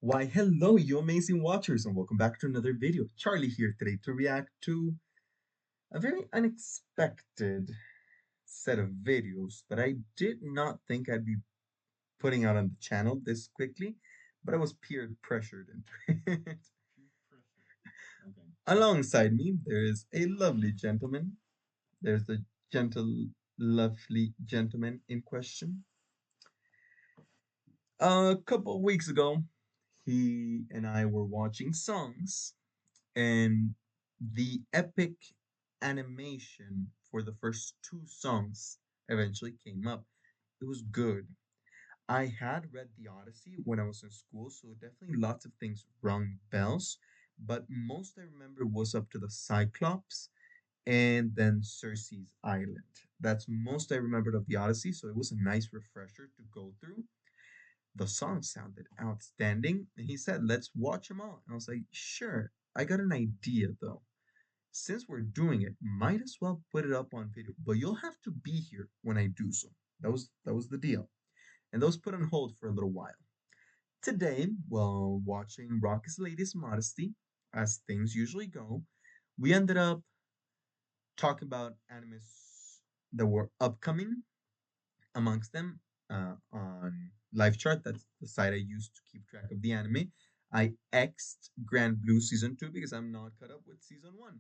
Why, hello, you amazing watchers, and welcome back to another video. Charlie here today to react to a very unexpected set of videos that I did not think I'd be putting out on the channel this quickly, but I was peer pressured into it. Alongside me, there is a lovely gentleman. There's the gentle, lovely gentleman in question. A couple of weeks ago, he and I were watching songs and the epic animation for the first two songs eventually came up. It was good. I had read the Odyssey when I was in school, so definitely lots of things rung bells. But most I remember was up to the Cyclops and then Circe's Island. That's most I remembered of the Odyssey, so it was a nice refresher to go through. The song sounded outstanding, and he said, "Let's watch them all." And I was like, "Sure." I got an idea though. Since we're doing it, might as well put it up on video. But you'll have to be here when I do so. That was the deal. And those put on hold for a little while. Today, while watching Rock's latest Modesty, as things usually go, we ended up talking about animes that were upcoming amongst them on LiveChart. That's the site I use to keep track of the anime. I X'd Grand Blue Season 2 because I'm not caught up with Season 1.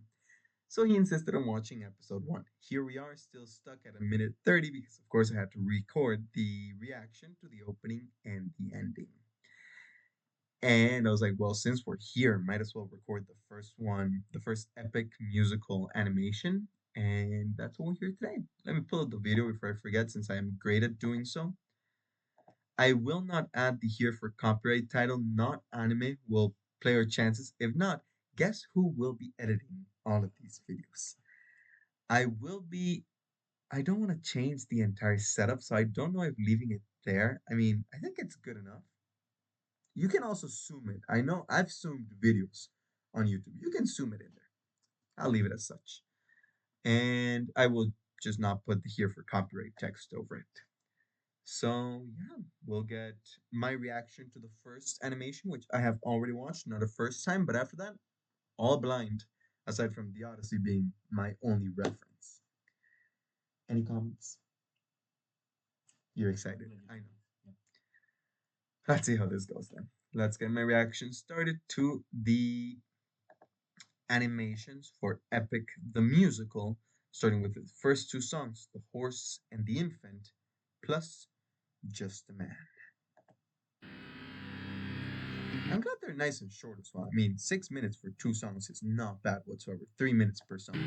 So he insisted on watching episode 1. Here we are, still stuck at a minute 30 because, of course, I had to record the reaction to the opening and the ending. And I was like, well, since we're here, might as well record the first one, the first epic musical animation. And that's what we're here today. Let me pull up the video before I forget, since I am great at doing so. I will not add the here for copyright title, not anime. Will play our chances. If not, guess who will be editing all of these videos? I will be. I don't want to change the entire setup, so I don't know if leaving it there. I mean, I think it's good enough. You can also zoom it. I know I've zoomed videos on YouTube. You can zoom it in there. I'll leave it as such. And I will just not put the here for copyright text over it. So yeah, we'll get my reaction to the first animation, which I have already watched, not a first time, but after that, all blind, aside from the Odyssey being my only reference. Any comments? You're excited. I know. Let's see how this goes then. Let's get my reaction started to the animations for Epic the Musical, starting with the first two songs, The Horse and the Infant, plus Just a Man. I'm glad they're nice and short as well. I mean, 6 minutes for two songs is not bad whatsoever. 3 minutes per song.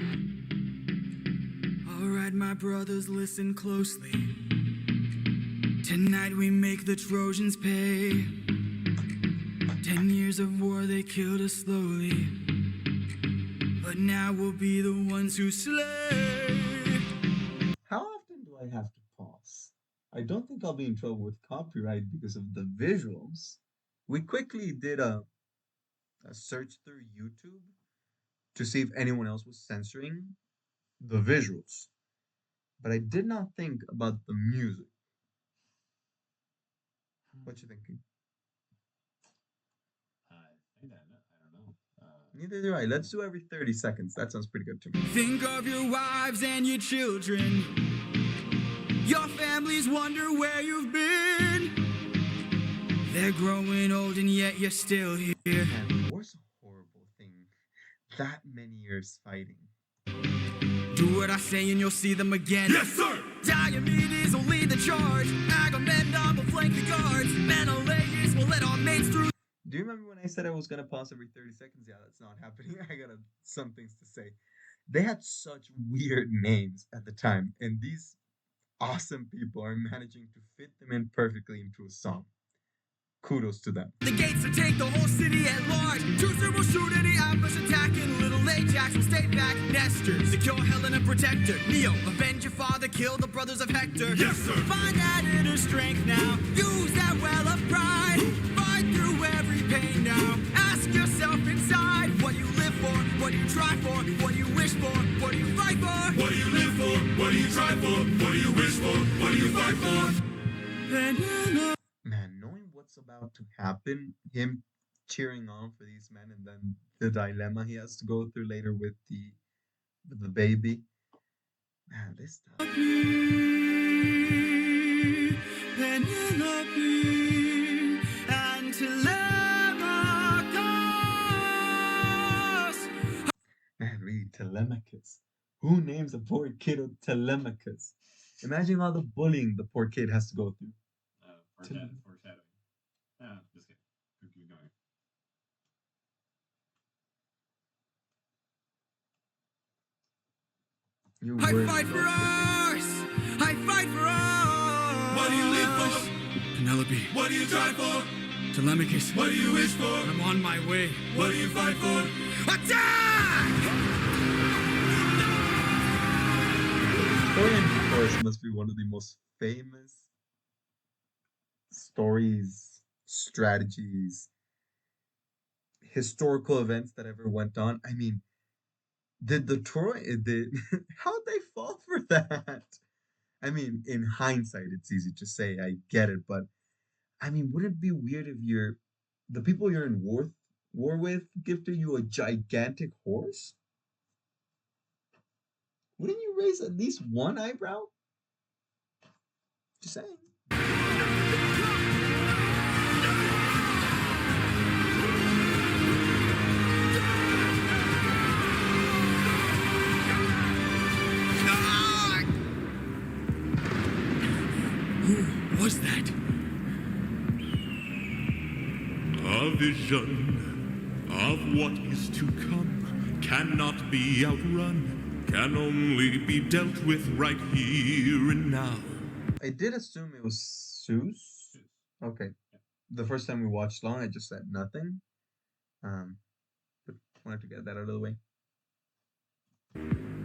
Alright, my brothers, listen closely. Tonight we make the Trojans pay. 10 years of war, they killed us slowly. But now we'll be the ones who slay. How often do I have to pause? I don't think I'll be in trouble with copyright because of the visuals. We quickly did a search through YouTube to see if anyone else was censoring the visuals. But I did not think about the music. What you thinking? I don't know. Neither do I. Let's do every 30 seconds. That sounds pretty good to me. Think of your wives and your children. Your families wonder where you've been. They're growing old and yet you're still here. And war's a horrible thing. That many years fighting. Do what I say and you'll see them again. Yes, sir! Diomedes will lead the charge. Agamemnon will flank the guards. Menelaus will let our mates through. Do you remember when I said I was gonna pause every 30 seconds? Yeah, that's not happening. I got some things to say. They had such weird names at the time, and these awesome people are managing to fit them in perfectly into a song. Kudos to them. The gates to take the whole city at large. Teucer will shoot any ambush attacking. Little Ajax will stay back. Nestor, secure Helen and protect her. Neo, avenge your father, kill the brothers of Hector. Yes, sir! Find that inner strength now. Use that well of pride. Fight through every pain now. Ask yourself inside, what do you live for? What do you try for? What do you wish for? What do you fight for? What do you live for? What do you try for? What do you wish for? What do you fight for? Man, knowing what's what's about to happen, him cheering on for these men, and then the dilemma he has to go through later with the baby. Man, this stuff. Penelope and Telemachus. Man, really, Telemachus. Who names a poor kid Telemachus? Imagine all the bullying the poor kid has to go through. Foreshadowing. Ah, just kidding. Keep going. You I were fight for us! I fight for us! What do you live for? Penelope. What do you try for? Telemachus. What do you wish for? I'm on my way. What do you fight for? Attack! Trojan Horse must be one of the most famous stories, strategies, historical events that ever went on. I mean, did how'd they fall for that? I mean, in hindsight, it's easy to say, I get it, but I mean, wouldn't it be weird if the people you're in war with gifted you a gigantic horse? Wouldn't you raise at least one eyebrow? Just saying. Who was that? A vision of what is to come cannot be outrun, can only be dealt with right here and now. I did assume it was Zeus. Okay. The first time we watched Long, I just said nothing. But wanted to get that out of the way.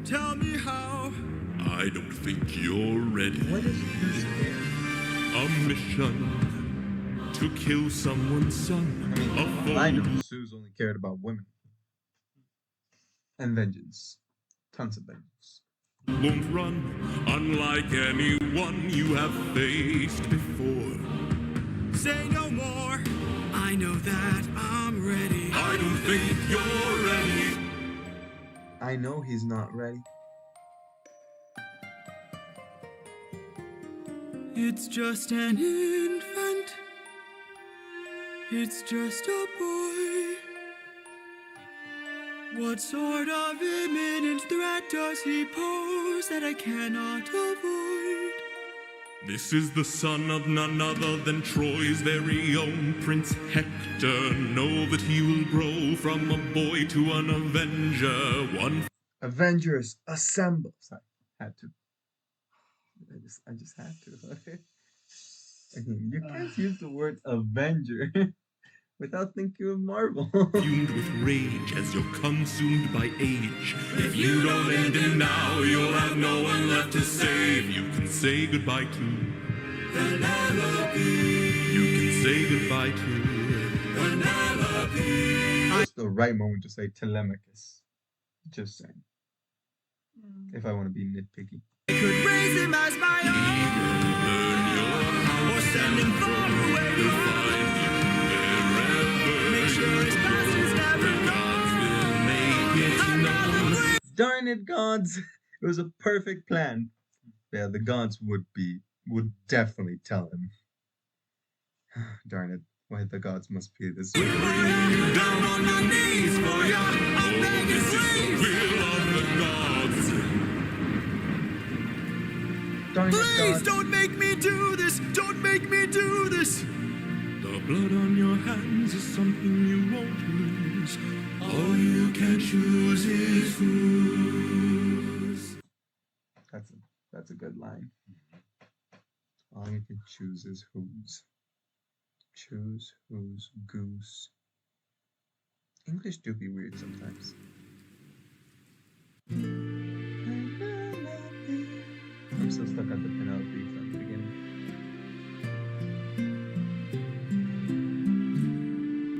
Tell me how. I don't think you're ready. What is Zeus there? A mission to kill someone's son. I mean, A I foe knew Zeus only cared about women. And vengeance. Tons of vengeance. won't run, unlike anyone you have faced before. Say no more. I know that I'm ready. I don't think you're ready. I know he's not ready. It's just an infant. It's just a boy. What sort of imminent threat does he pose that I cannot avoid? This is the son of none other than Troy's very own Prince Hector. Know that he will grow from a boy to an avenger. One Avengers, assemble! Sorry, had to. I just had to. I mean, you can't use the word Avenger without thinking of Marvel. fumed with rage as you're consumed by age. If you don't end him now, you'll have no one left to save. You can say goodbye to Penelope. You can say goodbye to Penelope. It's the right moment to say Telemachus. Just saying. If I want to be nitpicky. I could raise him as my own, or send him far away from. Make sure his past is never gone. Darn it, gods! It was a perfect plan. Yeah, the gods would definitely tell him. Darn it. Why the gods must be this way. Down on your knees for ya. I'm begging, please. Will of the gods. Darn it, Please gods. don't make me do this. Don't make me do this. The blood on your hands is something you won't lose. All you can choose is whose. That's a good line. All you can choose is whose. Choose whose goose. English do be weird sometimes. I'm still stuck at the Penelope from the beginning.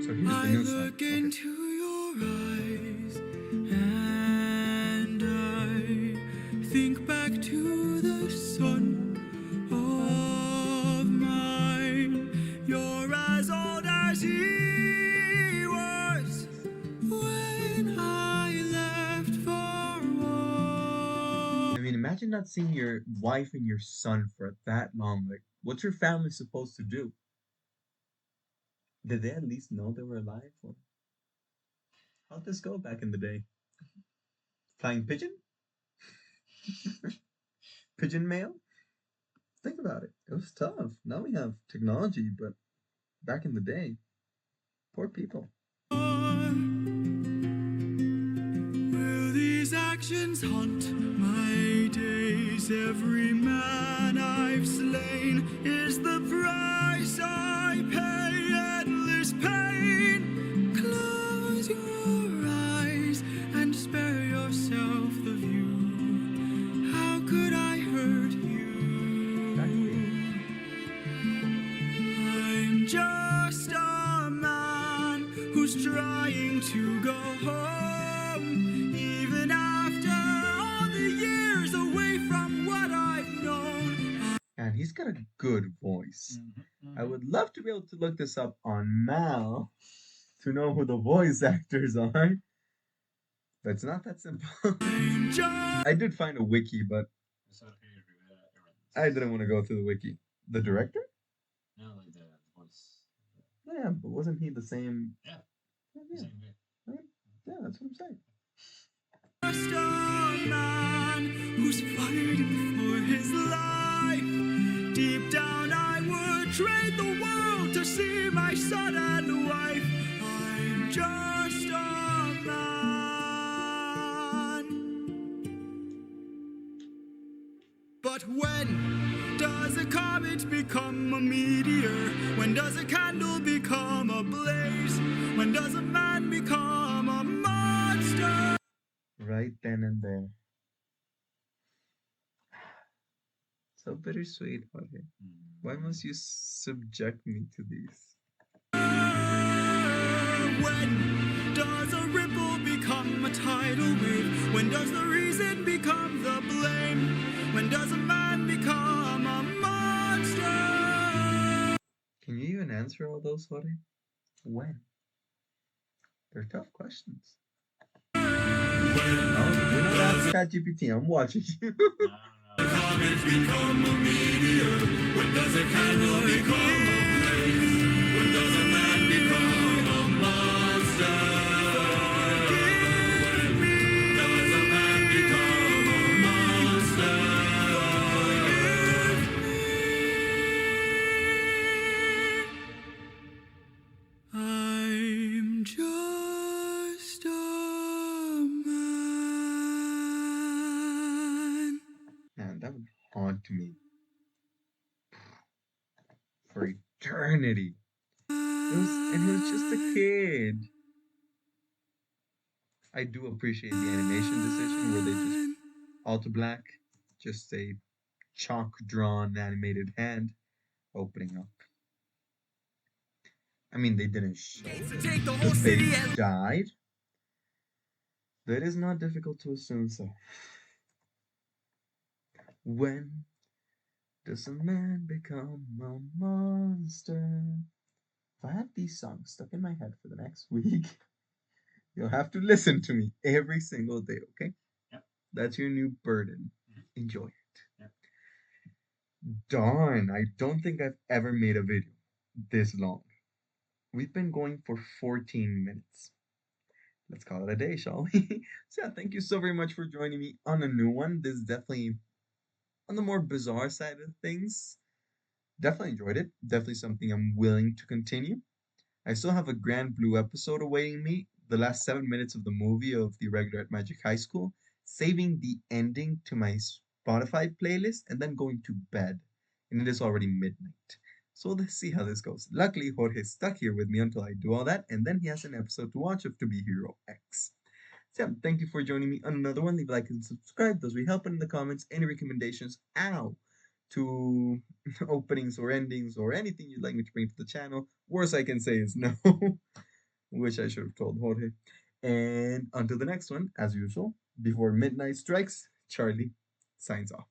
So here's the I new song. look Okay. into your eyes and I think back to the son of mine. You're as imagine not seeing your wife and your son for that long. Like, what's your family supposed to do? Did they at least know they were alive? Or how'd this go back in the day? Flying pigeon? Pigeon mail? Think about it. It was tough. Now we have technology, but back in the day, poor people. Will these actions haunt my days? Every man I've slain is the price I pay. Endless pain. Close your eyes and spare yourself the view. How could I hurt you? I'm just a man who's trying to go home, even after all the years away from what I've known. And he's got a good voice. Mm-hmm. I would love to be able to look this up on Mal to know who the voice actors are. But it's not that simple. I'm just I did find a wiki, but I didn't want to go through the wiki. The director? No, like the voice. Yeah, but wasn't he the same? Yeah. Yeah, Same way. yeah, that's what I'm saying. just a man who's fighting for his life. Deep down, I would trade the world to see my son and wife. I'm just a man. But when does a comet become a meteor? When does a candle become a blaze? When does a man become a monster? Right then and there. So bittersweet, Jorge. Why must you subject me to these? When does a ripple become a tidal wave? When does the reason become the blame? When does a man become a monster? Can you even answer all those, Jorge? When? They're tough questions. Oh, you're not asking ChatGPT. I'm watching you. I don't know. Comets become a meteor. When does a candle become a blaze? When does a man become a monster? When does a man become a monster? I'm just a man. Man, that would haunt me for eternity. And he was just a kid. I do appreciate the animation decision where they just auto black, just a chalk drawn animated hand opening up. I mean, they didn't show To take the the whole city baby and died. That is not difficult to assume so. When does a man become a monster? If I have these songs stuck in my head for the next week, you'll have to listen to me every single day, okay? Yep. That's your new burden. Enjoy it. Yep. Darn, I don't think I've ever made a video this long. We've been going for 14 minutes. Let's call it a day, shall we? So yeah, thank you so very much for joining me on a new one. This is definitely on the more bizarre side of things. Definitely enjoyed it. Definitely something I'm willing to continue. I still have a Grand Blue episode awaiting me. The last 7 minutes of the movie of The Irregular at Magic High School. Saving the ending to my Spotify playlist and then going to bed. And it is already midnight. So let's see how this goes. Luckily, Jorge's stuck here with me until I do all that, and then he has an episode to watch of To Be Hero X. So yeah, thank you for joining me on another one. Leave a like and subscribe. Those will help in the comments. Any recommendations to openings or endings or anything you'd like me to bring to the channel. Worst I can say is no, which I should have told Jorge. And until the next one, as usual, before midnight strikes, Charlie signs off.